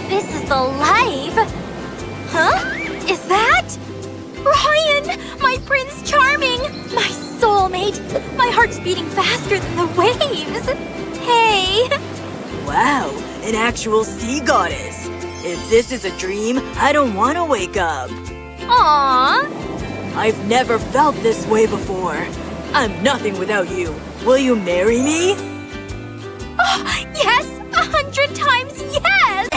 This is the life. Huh? Is that? Ryan! My Prince Charming! My soulmate! My heart's beating faster than the waves! Hey! Wow, an actual sea goddess. If this is a dream, I don't want to wake up. Aww! I've never felt this way before. I'm nothing without you. Will you marry me? Oh, yes! 100 times yes!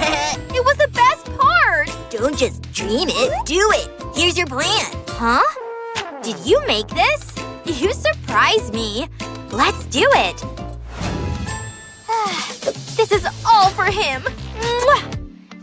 It was the best part! Don't just dream it. Do it. Here's your plan. Huh? Did you make this? You surprised me. Let's do it. This is all for him. Mwah!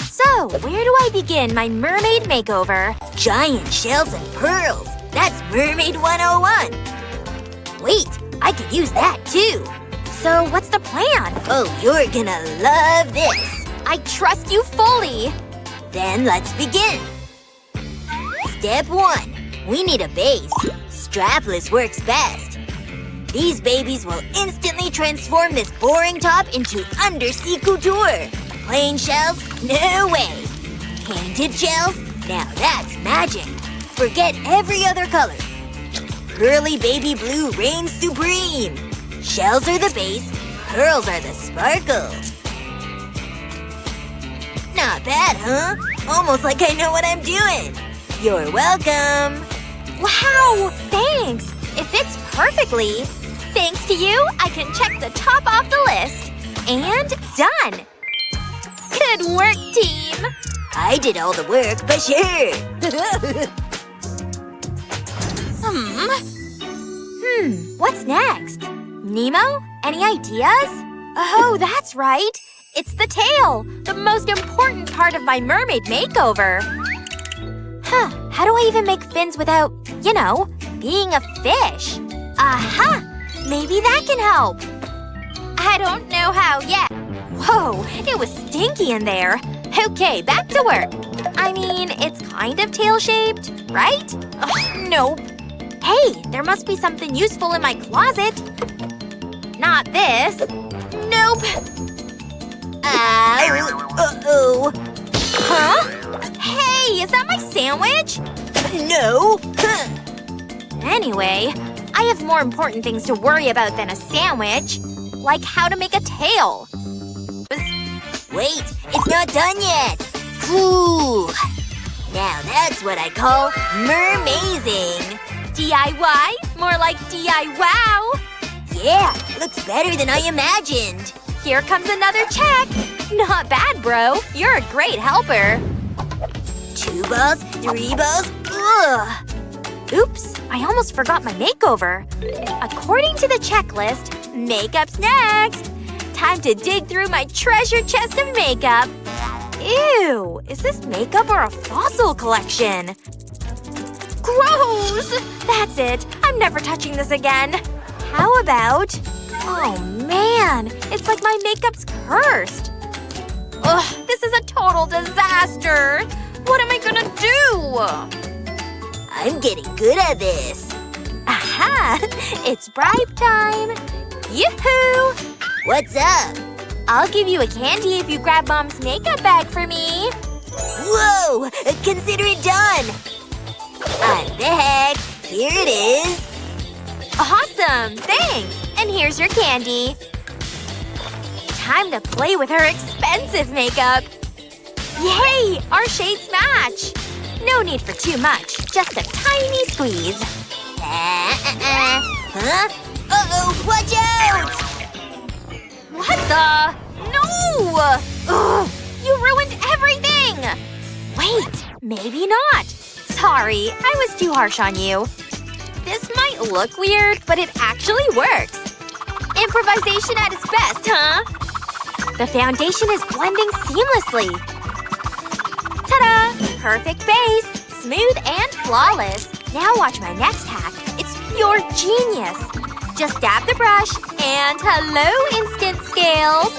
So, where do I begin my mermaid makeover? Giant shells and pearls. That's Mermaid 101. Wait, I could use that too. So, what's the plan? Oh, you're gonna love this. I trust you fully. Then let's begin. Step 1. We need a base. Strapless works best. These babies will instantly transform this boring top into Undersea Couture. Plain shells? No way. Painted shells? Now that's magic. Forget every other color. Pearly baby blue reigns supreme. Shells are the base, pearls are the sparkle. Not bad, huh? Almost like I know what I'm doing. You're welcome. Wow! Thanks! It fits perfectly. Thanks to you, I can check the top off the list. And done! Good work, team! I did all the work, but sure. What's next? Nemo? Any ideas? Oh, that's right! It's the tail! The most important part of my mermaid makeover! Huh, how do I even make fins without, you know, being a fish? Aha! Maybe that can help! I don't know how yet. Whoa, it was stinky in there. Okay, back to work. I mean, it's kind of tail-shaped, right? Ugh, nope. Hey, there must be something useful in my closet. Not this. Nope. Ow. Uh-oh. Huh? Hey, is that my sandwich? No. Anyway, I have more important things to worry about than a sandwich. Like how to make a tail. Wait, it's not done yet. Ooh. Now that's what I call mermazing. DIY? More like DIY. Yeah, looks better than I imagined. Here comes another check. Not bad, bro. You're a great helper. 2 balls, 3 balls. Ugh. Oops, I almost forgot my makeover. According to the checklist, makeup's next. Time to dig through my treasure chest of makeup. Ew, is this makeup or a fossil collection? Gross! That's it. I'm never touching this again. How about… Oh man, it's like my makeup's cursed. Ugh, this is a total disaster. What am I gonna do? I'm getting good at this. Aha! It's bribe time! Yoo-hoo! What's up? I'll give you a candy if you grab Mom's makeup bag for me. Whoa! Consider it done! I'm back. Here it is. Awesome! Thanks! And here's your candy. Time to play with her expensive makeup. Yay! Our shades match! No need for too much. Just a tiny squeeze. Huh? Uh-oh! Watch out! What the… No! Ugh! You ruined everything! Wait, maybe not. Sorry, I was too harsh on you. This might look weird, but it actually works. Improvisation at its best, huh? The foundation is blending seamlessly. Ta-da! Perfect base. Smooth and flawless. Now watch my next hack. It's pure genius. Just dab the brush, and hello, instant scales!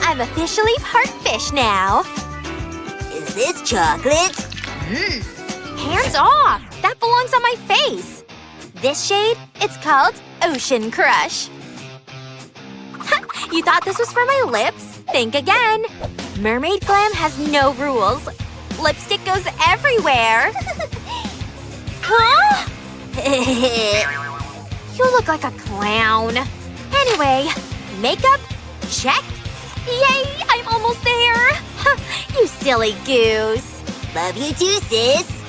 I'm officially part fish now. Is this chocolate? Hands off! That belongs on my face. This shade, it's called Ocean Crush. You thought this was for my lips? Think again. Mermaid glam has no rules. Lipstick goes everywhere. Huh? You look like a clown. Anyway, makeup? Check. Yay! I'm almost there! You silly goose. Love you too, sis.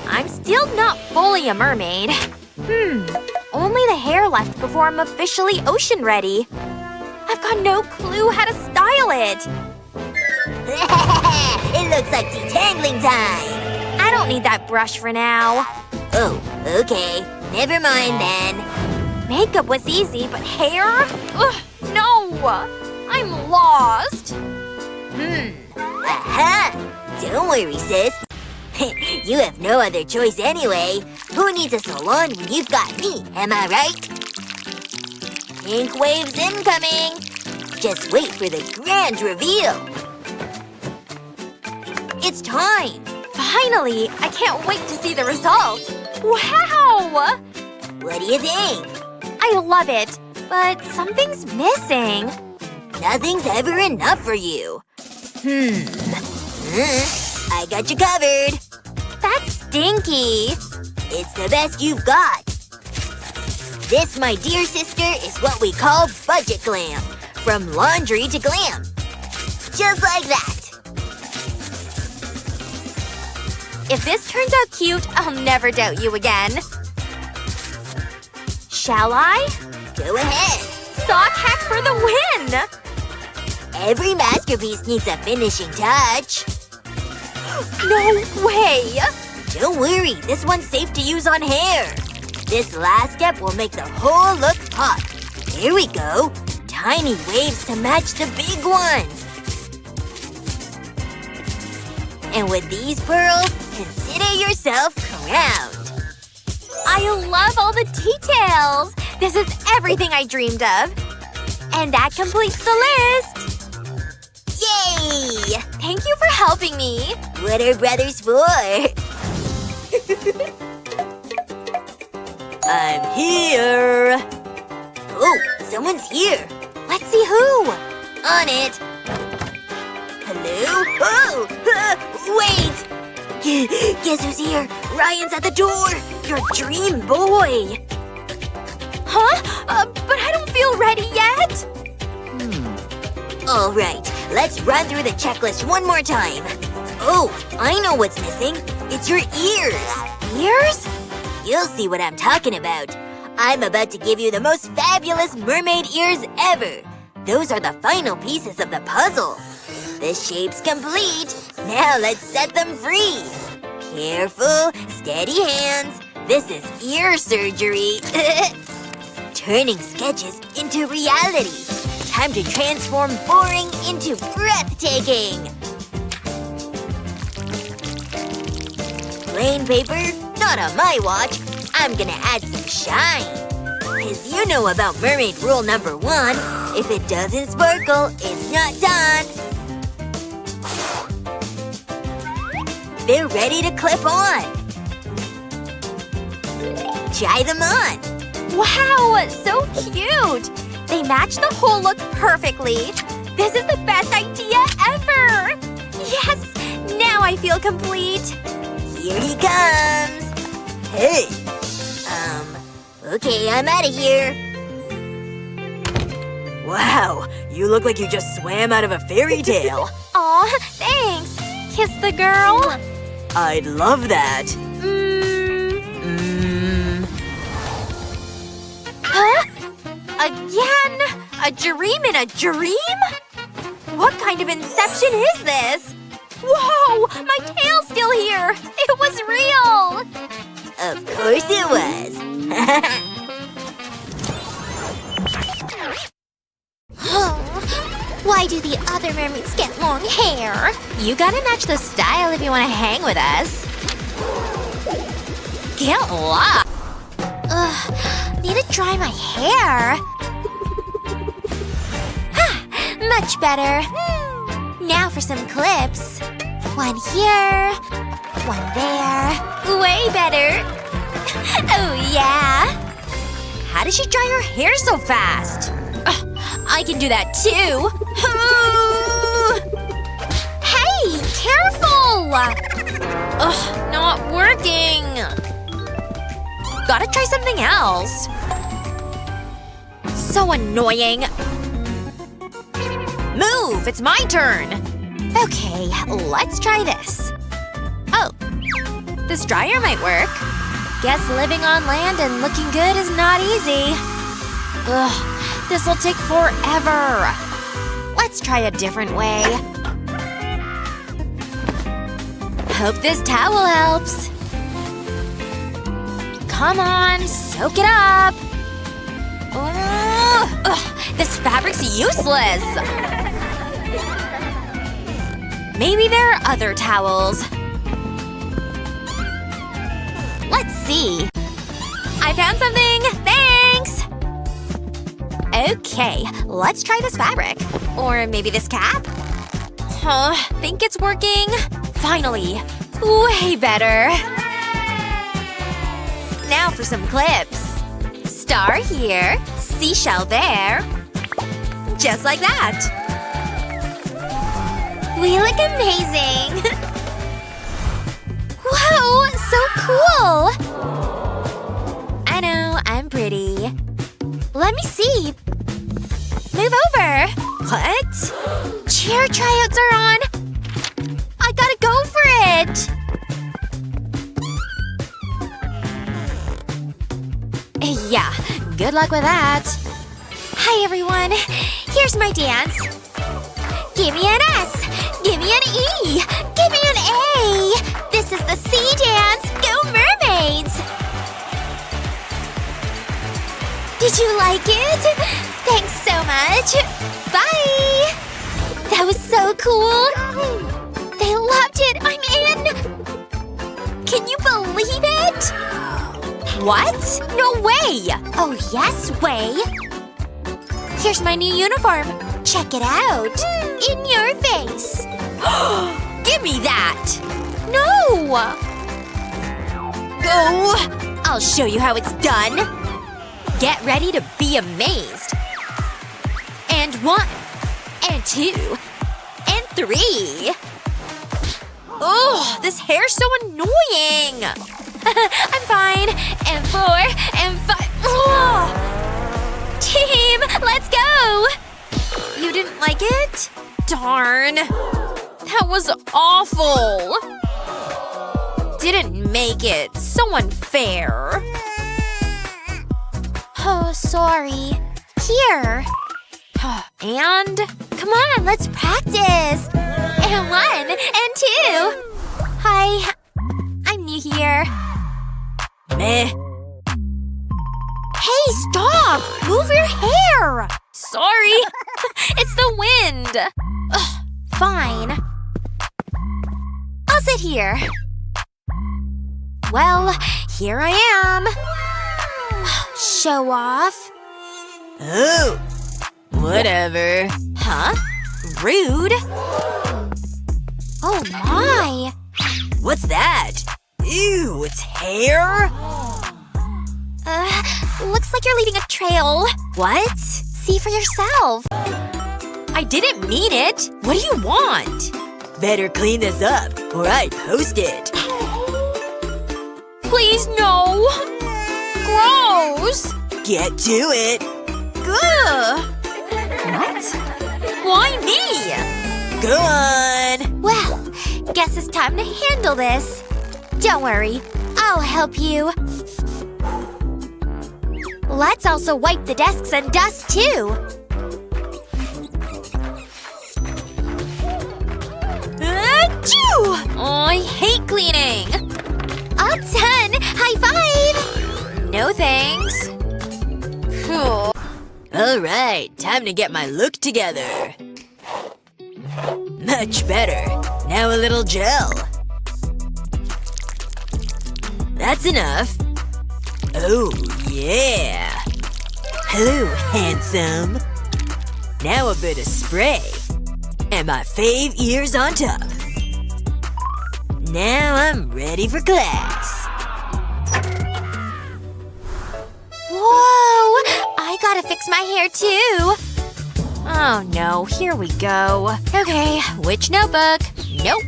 I'm still not fully a mermaid. Only the hair left before I'm officially ocean ready. I've got no clue how to style it. It looks like detangling time. I don't need that brush for now. Oh, okay. Never mind then. Makeup was easy, but hair? Ugh, no! I'm lost. Aha! Don't worry, sis. You have no other choice anyway. Who needs a salon when you've got me, am I right? Pink waves incoming! Just wait for the grand reveal! It's time! Finally! I can't wait to see the result. Wow! What do you think? I love it, but something's missing. Nothing's ever enough for you. I got you covered. That's stinky. It's the best you've got. This, my dear sister, is what we call budget glam. From laundry to glam. Just like that. If this turns out cute, I'll never doubt you again. Shall I? Go ahead. Sock hack for the win! Every masterpiece needs a finishing touch. No way! Don't worry, this one's safe to use on hair. This last step will make the whole look pop. Here we go. Tiny waves to match the big ones. And with these pearls, consider yourself crowned. I love all the details! This is everything I dreamed of. And that completes the list! Yay! Thank you for helping me. What are brothers for? I'm here! Oh, someone's here. Let's see who. On it. Hello? Oh! Wait! Guess who's here? Ryan's at the door! Your dream boy! Huh? But I don't feel ready yet. Alright, let's run through the checklist one more time. Oh, I know what's missing. It's your ears. Ears? You'll see what I'm talking about. I'm about to give you the most fabulous mermaid ears ever. Those are the final pieces of the puzzle. The shape's complete. Now let's set them free. Careful, steady hands. This is ear surgery. Turning sketches into reality. Time to transform boring into breathtaking. Plain paper? Not on my watch. I'm gonna add some shine. 'Cause you know about mermaid rule number 1. If it doesn't sparkle, it's not done. They're ready to clip on. Try them on. Wow, so cute! They match the whole look perfectly. This is the best idea ever! Yes! Now I feel complete. Here he comes. Hey! Okay, I'm out of here. Wow, you look like you just swam out of a fairy tale. Aw, thanks. Kiss the girl. I'd love that. Huh? Again? A dream in a dream? What kind of inception is this? Whoa! My tail's still here! It was real! Of course it was. Why do the other mermaids get long hair? You gotta match the style if you want to hang with us. Get lost. Ugh, need to dry my hair. Much better. Now for some clips. One here. One there. Way better. Oh, yeah. How did she dry her hair so fast? I can do that too! Hey! Careful! Ugh, not working! Gotta try something else. So annoying. Move! It's my turn! Okay, let's try this. Oh. This dryer might work. Guess living on land and looking good is not easy. Ugh, this'll take forever. Let's try a different way. Hope this towel helps. Come on, soak it up. Ugh, this fabric's useless. Maybe there are other towels. Let's see. I found something! Thanks! Okay, let's try this fabric. Or maybe this cap? Think it's working? Finally. Way better. Now for some clips. Star here. Seashell there. Just like that. We look amazing! Whoa! So cool! I know, I'm pretty. Let me see. Move over! What? Cheer tryouts are on! I gotta go for it! Yeah, good luck with that. Hi everyone! Here's my dance. Give me an S! Give me an E! Give me an A! This is the sea dance! Go mermaids! Did you like it? Thanks so much! Bye! That was so cool! They loved it! I'm in! Can you believe it? What? No way! Oh yes, way! Here's my new uniform. Check it out. In your face. Give me that! No! Go! I'll show you how it's done. Get ready to be amazed. And 1. And 2. And 3. Oh, this hair's so annoying! I'm fine. And 4. And 5. Oh. Team, let's go! You didn't like it? Darn. That was awful. Didn't make it. So unfair. Oh, sorry. Here. And? Come on, let's practice. And 1. And 2. Hi. I'm new here. Meh. Hey, stop! Move your hair! Sorry. It's the wind. Ugh, fine. I'll sit here. Well, here I am. Show off. Oh. Whatever. Huh? Rude. Oh my. What's that? Ew, it's hair? Looks like you're leaving a trail. What? See for yourself. I didn't mean it. What do you want? Better clean this up, or I post it. Please, no. Gross. Get to it. Ugh. What? Why me? Go on. Well, guess it's time to handle this. Don't worry. I'll help you. Let's also wipe the desks and dust, too. Achoo! Oh, I hate cleaning. All done! High five! No thanks. Cool. Alright, time to get my look together. Much better. Now a little gel. That's enough. Oh, yeah. Hello, handsome. Now a bit of spray. And my fave ears on top. Now I'm ready for class. Whoa! I gotta fix my hair too. Oh no, here we go. Okay, which notebook? Nope.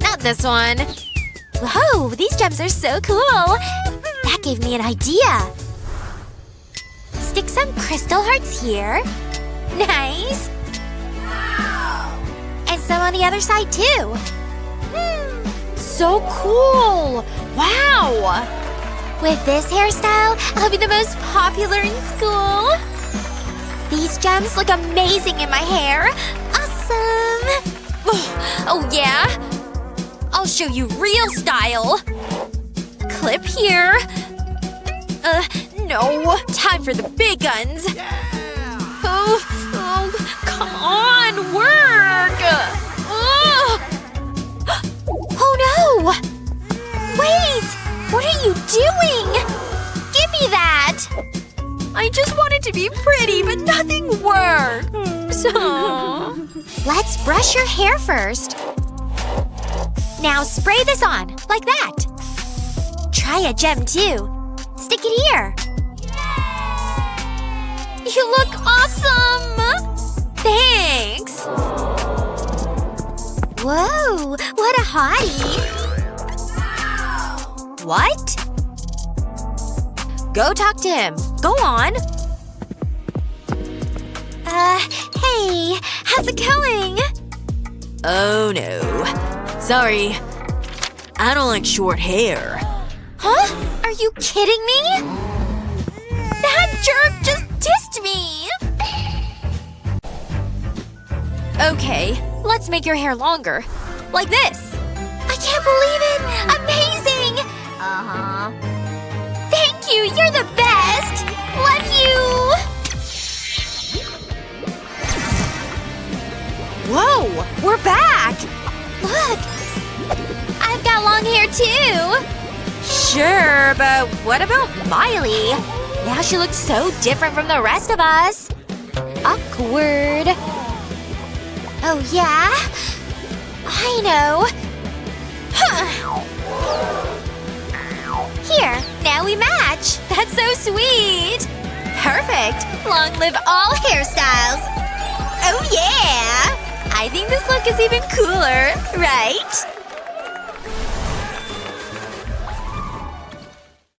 Not this one. Whoa, these gems are so cool. That gave me an idea. Stick some crystal hearts here. Nice. And some on the other side too. So cool! Wow! With this hairstyle, I'll be the most popular in school. These gems look amazing in my hair. Awesome! Oh yeah? I'll show you real style. Clip here. No. Time for the big guns. Oh, come on, work! Oh no! Wait! What are you doing? Give me that! I just wanted to be pretty, but nothing works. Let's brush your hair first. Now spray this on, like that. Try a gem too. Stick it here. You look awesome! Thanks! Whoa, what a hottie! What? Go talk to him. Go on. Hey, how's it going? Oh no. Sorry. I don't like short hair. Huh? Are you kidding me? That jerk just dissed me! Okay, let's make your hair longer. Like this. I can't believe it! Amazing! Thank you, you're the best! Love you! Whoa, we're back! Look! I've got long hair too! Sure, but what about Miley? Now she looks so different from the rest of us. Awkward. Oh yeah? I know. Huh. Here, now we match. That's so sweet. Perfect. Long live all hairstyles. Oh yeah! I think this look is even cooler, right?